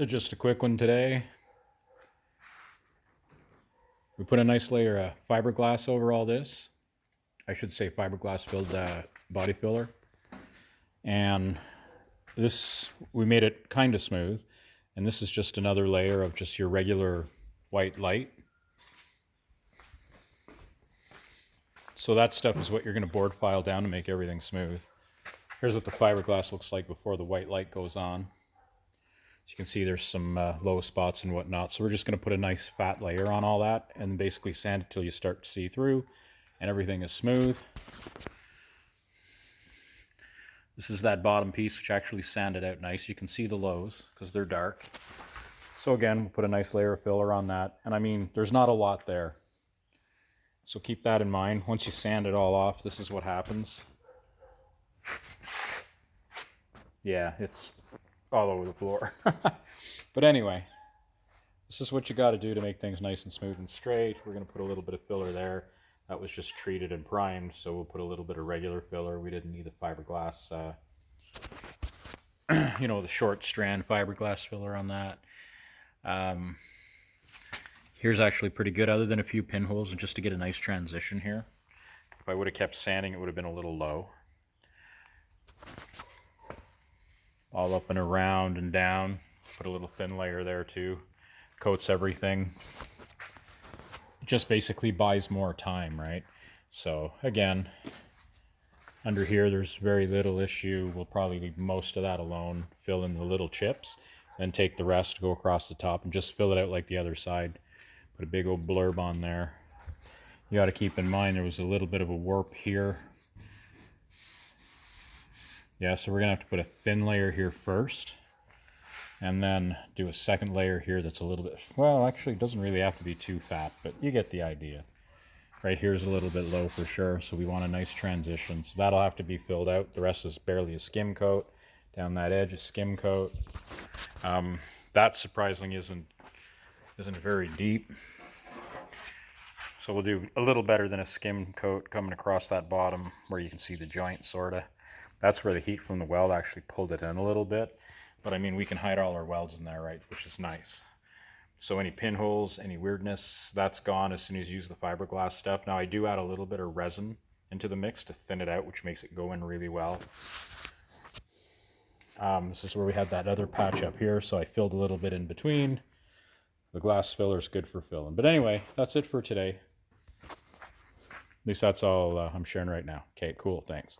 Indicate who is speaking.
Speaker 1: Just a quick one today. We put a nice layer of fiberglass over all this. I should say fiberglass filled body filler. And this, we made it kind of smooth. And this is just another layer of just your regular white light. So that stuff is what you're going to board file down to make everything smooth. Here's what the fiberglass looks like before the white light goes on. As you can see, there's some low spots and whatnot. So we're just going to put a nice fat layer on all that and basically sand it till you start to see through and everything is smooth. This is that bottom piece which actually sanded out nice. You can see the lows because they're dark. So again, we'll put a nice layer of filler on that. And I mean, there's not a lot there. So keep that in mind. Once you sand it all off, this is what happens. Yeah, it's all over the floor. But anyway, this is what you got to do to make things nice and smooth and straight. We're going to put a little bit of filler there. That was just treated and primed, so we'll put a little bit of regular filler. We didn't need the fiberglass, you know, the short strand fiberglass filler on that. Here's actually pretty good, other than a few pinholes, and just to get a nice transition here. If I would have kept sanding, it would have been a little low. All up and around and down. Put a little thin layer there too. Coats everything. Just basically buys more time, right? So again, under here there's very little issue. We'll probably leave most of that alone. Fill in the little chips. Then take the rest, go across the top, and just fill it out like the other side. Put a big old blurb on there. You got to keep in mind there was a little bit of a warp here. Yeah, so we're going to have to put a thin layer here first. And then do a second layer here that's a little bit... Well, actually, it doesn't really have to be too fat, but you get the idea. Right here's a little bit low for sure, so we want a nice transition. So that'll have to be filled out. The rest is barely a skim coat. Down that edge, a skim coat. That surprisingly isn't very deep. So we'll do a little better than a skim coat coming across that bottom where you can see the joint, sort of. That's where the heat from the weld actually pulled it in a little bit. But I mean, we can hide all our welds in there, right? Which is nice. So any pinholes, any weirdness, that's gone as soon as you use the fiberglass stuff. Now I do add a little bit of resin into the mix to thin it out, which makes it go in really well. This is where we had that other patch up here, so I filled a little bit in between. The glass filler is good for filling. But anyway, that's it for today. At least that's all I'm sharing right now. Okay, cool, thanks.